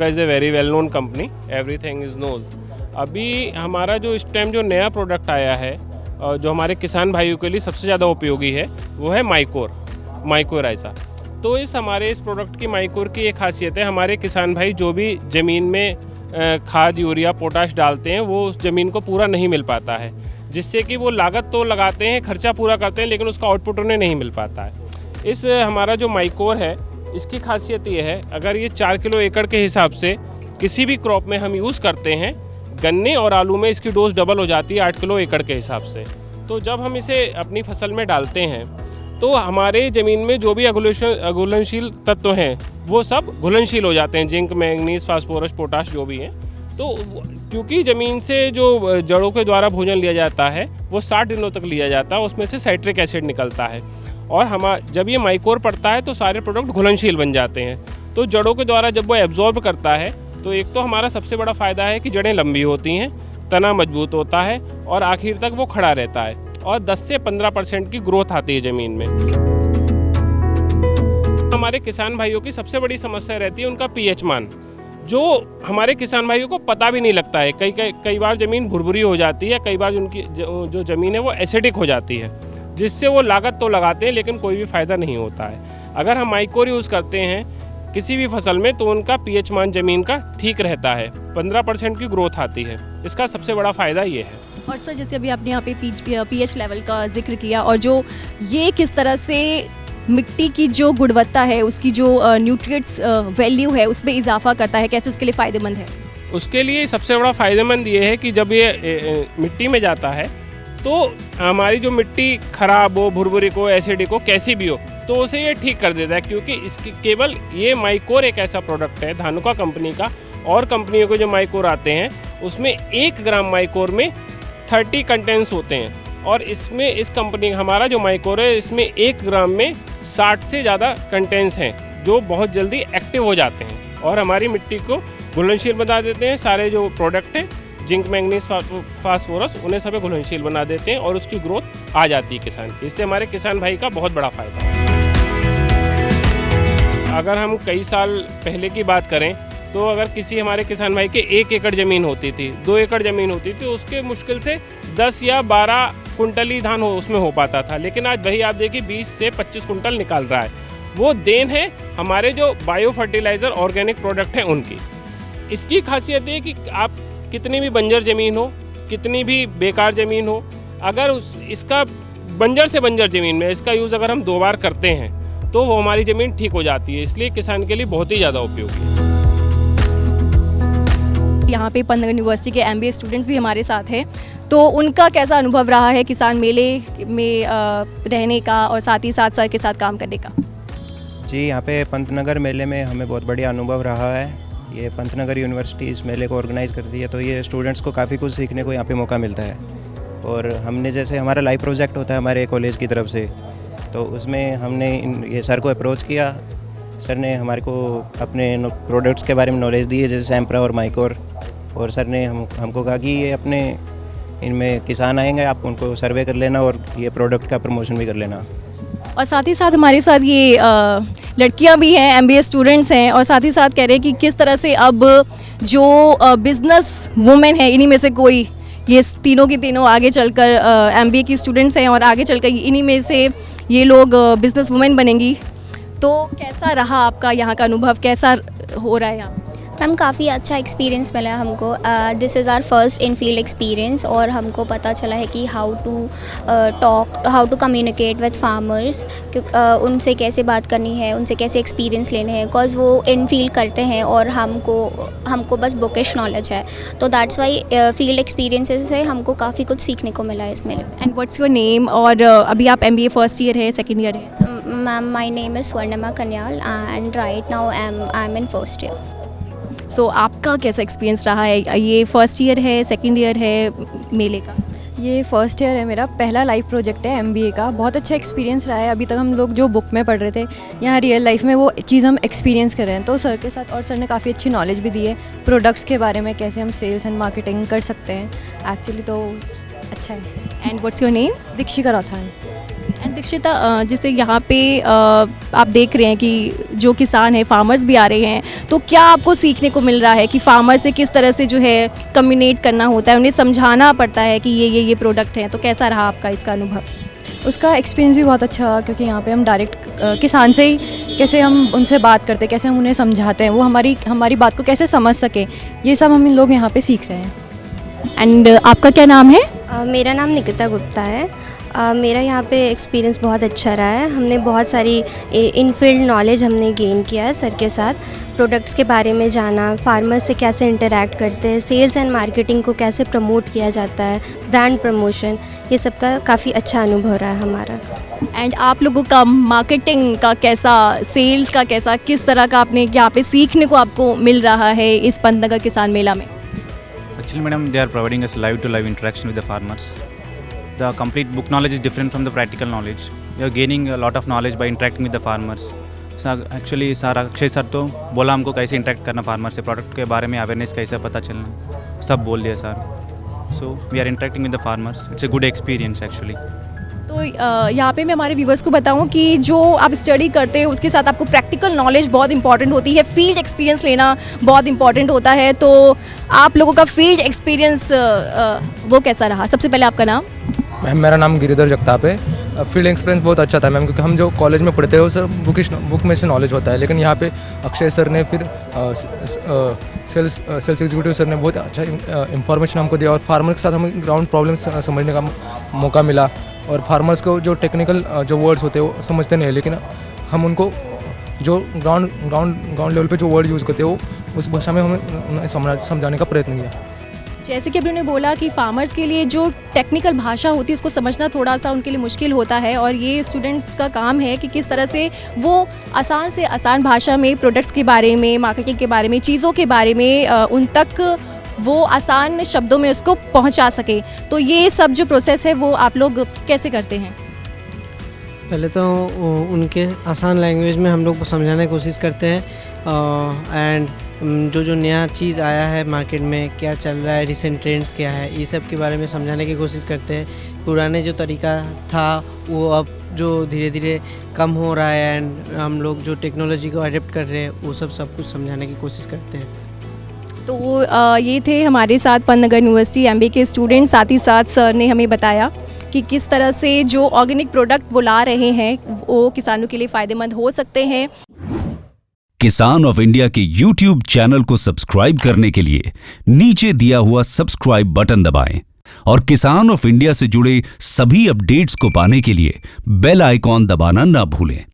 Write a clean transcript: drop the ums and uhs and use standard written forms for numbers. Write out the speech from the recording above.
Is a very well known company, everything is knows. अभी हमारा जो इस टाइम जो नया प्रोडक्ट आया है जो हमारे किसान भाइयों के लिए सबसे ज़्यादा उपयोगी है वो है माइकोराइज़ा। तो हमारे इस प्रोडक्ट की माइकोर की एक खासियत है, हमारे किसान भाई जो भी ज़मीन में खाद यूरिया पोटाश डालते हैं वो उस ज़मीन को पूरा नहीं मिल पाता है, जिससे कि वो लागत तो लगाते हैं, खर्चा पूरा करते हैं, लेकिन उसका आउटपुट उन्हें नहीं मिल पाता है। हमारा जो माइकोर है इसकी खासियत ये है, अगर ये 4 किलो एकड़ के हिसाब से किसी भी क्रॉप में हम यूज़ करते हैं, गन्ने और आलू में इसकी डोज डबल हो जाती है 8 किलो एकड़ के हिसाब से। तो जब हम इसे अपनी फसल में डालते हैं तो हमारे ज़मीन में जो भी अघुलनशील तत्व हैं वो सब घुलनशील हो जाते हैं, जिंक मैंगनीज फास्फोरस पोटाश जो भी हैं। तो क्योंकि ज़मीन से जो जड़ों के द्वारा भोजन लिया जाता है वो 60 दिनों तक लिया जाता है, उसमें से साइट्रिक एसिड निकलता है, और जब ये माइकोर पड़ता है तो सारे प्रोडक्ट घुलनशील बन जाते हैं। तो जड़ों के द्वारा जब वो एब्जॉर्ब करता है तो एक तो हमारा सबसे बड़ा फ़ायदा है कि जड़ें लंबी होती हैं, तना मजबूत होता है और आखिर तक वो खड़ा रहता है, और 10 से 15% की ग्रोथ आती है ज़मीन में। हमारे किसान भाइयों की सबसे बड़ी समस्या रहती है उनका पीएच मान, जो हमारे किसान भाइयों को पता भी नहीं लगता है। कई बार ज़मीन भुरभुरी हो जाती है, कई बार उनकी जो ज़मीन है वो एसिडिक हो जाती है, जिससे वो लागत तो लगाते हैं लेकिन कोई भी फ़ायदा नहीं होता है। अगर हम माइकोर यूज़ करते हैं किसी भी फसल में तो उनका पीएच मान ज़मीन का ठीक रहता है, 15% की ग्रोथ आती है। इसका सबसे बड़ा फ़ायदा ये है। और सर जैसे अभी आपने यहाँ पे पीएच लेवल का जिक्र किया, और जो ये किस तरह से मिट्टी की जो गुणवत्ता है, उसकी जो न्यूट्रिएंट्स वैल्यू है उसमें इजाफा करता है, कैसे उसके लिए फ़ायदेमंद है? उसके लिए सबसे बड़ा फ़ायदेमंद ये है कि जब ये मिट्टी में जाता है तो हमारी जो मिट्टी ख़राब हो, भुरभुरी हो, एसिडिक हो, कैसी भी हो, तो उसे ये ठीक कर देता है। क्योंकि इसकी केवल ये माइकोर एक ऐसा प्रोडक्ट है धानुका कंपनी का, और कंपनियों के जो माइकोर आते हैं उसमें 1 ग्राम माइकोर में 30 कंटेंट्स होते हैं, और इसमें इस कंपनी हमारा जो माइकोर है इसमें 1 ग्राम में 60 से ज़्यादा कंटेंट्स हैं जो बहुत जल्दी एक्टिव हो जाते हैं और हमारी मिट्टी को घुलनशील बना देते हैं। सारे जो प्रोडक्ट हैं जिंक मैंगनीज फास्फोरस उन्हें सभी घुलनशील बना देते हैं और उसकी ग्रोथ आ जाती है किसान की। इससे हमारे किसान भाई का बहुत बड़ा फ़ायदा है। अगर हम कई साल पहले की बात करें तो अगर किसी हमारे किसान भाई के 1 एकड़ ज़मीन होती थी, 2 एकड़ ज़मीन होती थी, उसके मुश्किल से 10 या 12 कुंटल ही धान उसमें हो पाता था, लेकिन आज वही आप देखिए 20 से 25 कुंटल निकाल रहा है। वो देन है हमारे जो बायो फर्टिलाइज़र ऑर्गेनिक प्रोडक्ट हैं उनकी। इसकी खासियत है कि आप कितनी भी बंजर ज़मीन हो, कितनी भी बेकार ज़मीन हो, अगर इसका बंजर से बंजर ज़मीन में इसका यूज़ अगर हम 2 बार करते हैं तो वो हमारी ज़मीन ठीक हो जाती है। इसलिए किसान के लिए बहुत ही ज़्यादा उपयोगी है। यहाँ पे पंतनगर यूनिवर्सिटी के MBA स्टूडेंट्स भी हमारे साथ हैं, तो उनका कैसा अनुभव रहा है किसान मेले में रहने का और साथ ही साथ सर के साथ काम करने का? जी, यहाँ पे पंतनगर मेले में हमें बहुत बढ़िया अनुभव रहा है। ये पंतनगर यूनिवर्सिटी इस मेले को ऑर्गेनाइज़ करती है, तो ये स्टूडेंट्स को काफ़ी कुछ सीखने को यहाँ पे मौका मिलता है। और हमने जैसे हमारा लाइव प्रोजेक्ट होता है हमारे कॉलेज की तरफ से, तो उसमें हमने ये सर को अप्रोच किया। सर ने हमारे को अपने प्रोडक्ट्स के बारे में नॉलेज दी है, जैसे सैम्प्रा और माइकोर, और सर ने हमको कहा कि ये अपने इनमें किसान आएंगे, आप उनको सर्वे कर लेना और ये प्रोडक्ट का प्रमोशन भी कर लेना। और साथ ही साथ हमारे साथ ये लड़कियां भी हैं, MBA स्टूडेंट्स हैं, और साथ ही साथ कह रहे हैं कि किस तरह से अब जो बिज़नेस वुमेन है, इन्हीं में से कोई, ये तीनों की तीनों आगे चलकर MBA की स्टूडेंट्स हैं और आगे चलकर इन्हीं में से ये लोग बिज़नेस वुमेन बनेंगी। तो कैसा रहा आपका यहाँ का अनुभव, कैसा हो रहा है यहाँ? मैम काफ़ी अच्छा एक्सपीरियंस मिला हमको। This is our first in field experience, और हमको पता चला है कि how to communicate with farmers, उनसे कैसे बात करनी है, उनसे कैसे एक्सपीरियंस लेने हैं, बिकॉज वो इन फील्ड करते हैं और हमको बस बुकिश नॉलेज है। तो दैट्स वाई फील्ड एक्सपीरियंसेस से हमको काफ़ी कुछ सीखने को मिला है इसमें। And what's your name? और अभी आप MBA फर्स्ट ईयर है, सेकेंड ईयर है? Ma'am my name is Swarnima Kanyal and right now I am in first year. So आपका कैसा एक्सपीरियंस रहा है? ये फर्स्ट ईयर है, सेकेंड ईयर है मेले का? ये फर्स्ट ईयर है, मेरा पहला लाइव प्रोजेक्ट है MBA का। बहुत अच्छा एक्सपीरियंस रहा है। अभी तक हम लोग जो बुक में पढ़ रहे थे, यहाँ रियल लाइफ में वो चीज़ हम एक्सपीरियंस कर रहे हैं। तो सर के साथ, और सर ने काफ़ी अच्छी नॉलेज भी दी है प्रोडक्ट्स के बारे में, कैसे हम सेल्स एंड मार्केटिंग कर सकते हैं एक्चुअली, तो अच्छा है। And what's your name? Dikshika Rathan. And Dikshita, जैसे यहाँ पे आप देख रहे हैं कि जो किसान हैं, फार्मर्स भी आ रहे हैं, तो क्या आपको सीखने को मिल रहा है कि फार्मर से किस तरह से जो है कम्युनिकेट करना होता है, उन्हें समझाना पड़ता है कि ये प्रोडक्ट हैं, तो कैसा रहा आपका इसका अनुभव? उसका एक्सपीरियंस भी बहुत अच्छा रहा, क्योंकि यहाँ पे हम डायरेक्ट किसान से ही कैसे हम उनसे बात करते हैं, कैसे हम उन्हें समझाते हैं, वो हमारी बात को कैसे समझ सके, ये सब हम इन लोग यहाँ पे सीख रहे हैं। एंड आपका क्या नाम है? मेरा नाम निकिता गुप्ता है। मेरा यहाँ पे एक्सपीरियंस बहुत अच्छा रहा है। हमने बहुत सारी इन फील्ड नॉलेज हमने गेन किया है सर के साथ। प्रोडक्ट्स के बारे में जाना, फार्मर्स से कैसे इंटरेक्ट करते हैं, सेल्स एंड मार्केटिंग को कैसे प्रमोट किया जाता है, ब्रांड प्रमोशन, ये सब का काफ़ी अच्छा अनुभव रहा है हमारा। एंड आप लोगों का मार्केटिंग का कैसा, सेल्स का कैसा, किस तरह का आपने यहाँ पे सीखने को आपको मिल रहा है इस पंतनगर किसान मेला में? Actually, madam, they are providing us live-to-live interaction with the farmers. The complete book knowledge is different from the practical knowledge. We are gaining a lot of knowledge by interacting with the farmers. Actually, sir Akshay sir तो बोला हमको कैसे interact करना farmer से, product के बारे में awareness कैसे पता चलना, सब बोल दिया sir. So we are interacting with the farmers. It's a good experience actually. तो यहाँ पे मैं हमारे व्यूवर्स को बताऊँ कि जो आप स्टडी करते हैं उसके साथ आपको प्रैक्टिकल नॉलेज बहुत इंपॉर्टेंट होती है, फील्ड एक्सपीरियंस लेना बहुत इंपॉर्टेंट होता है। तो आप लोगों का फील्ड एक्सपीरियंस वो कैसा रहा? सबसे पहले आपका नाम? मैम, मेरा नाम गिरिधर जगताप है। फील्ड एक्सपीरियंस बहुत अच्छा था मैम, क्योंकि हम जो कॉलेज में पढ़ते हैं वो सब बुक में से नॉलेज होता है, लेकिन यहाँ पे अक्षय सर ने फिर सेल्स एग्जीक्यूटिव सर ने बहुत अच्छा इंफॉर्मेशन हमको दिया, और फार्मर के साथ हमें ग्राउंड प्रॉब्लम्स समझने का मौका मिला। और फार्मर्स को जो टेक्निकल जो वर्ड्स होते हैं वो समझते नहीं है, लेकिन हम उनको जो ग्राउंड लेवल पे जो वर्ड यूज़ करते हैं वो उस भाषा में हमें समझाने का प्रयत्न किया। जैसे कि उन्होंने बोला कि फार्मर्स के लिए जो टेक्निकल भाषा होती है उसको समझना थोड़ा सा उनके लिए मुश्किल होता है, और ये स्टूडेंट्स का काम है कि किस तरह से वो आसान से आसान भाषा में प्रोडक्ट्स के बारे में, मार्केटिंग के बारे में, चीज़ों के बारे में उन तक वो आसान शब्दों में उसको पहुंचा सके। तो ये सब जो प्रोसेस है वो आप लोग कैसे करते हैं? पहले तो उनके आसान लैंग्वेज में हम लोग को समझाने की कोशिश करते हैं, एंड जो नया चीज़ आया है मार्केट में, क्या चल रहा है, रिसेंट ट्रेंड्स क्या है, ये सब के बारे में समझाने की कोशिश करते हैं। पुराने जो तरीका था वो अब जो धीरे धीरे कम हो रहा है, एंड हम लोग जो टेक्नोलॉजी को अडेप्ट कर रहे हैं वो सब कुछ समझाने की कोशिश करते हैं। तो ये थे हमारे साथ पंतनगर यूनिवर्सिटी MBA के स्टूडेंट, साथ ही साथ सर ने हमें बताया कि किस तरह से जो ऑर्गेनिक प्रोडक्ट वो ला रहे हैं वो किसानों के लिए फ़ायदेमंद हो सकते हैं। किसान ऑफ इंडिया के YouTube चैनल को सब्सक्राइब करने के लिए नीचे दिया हुआ सब्सक्राइब बटन दबाएं, और किसान ऑफ इंडिया से जुड़े सभी अपडेट्स को पाने के लिए बेल आइकॉन दबाना ना भूलें।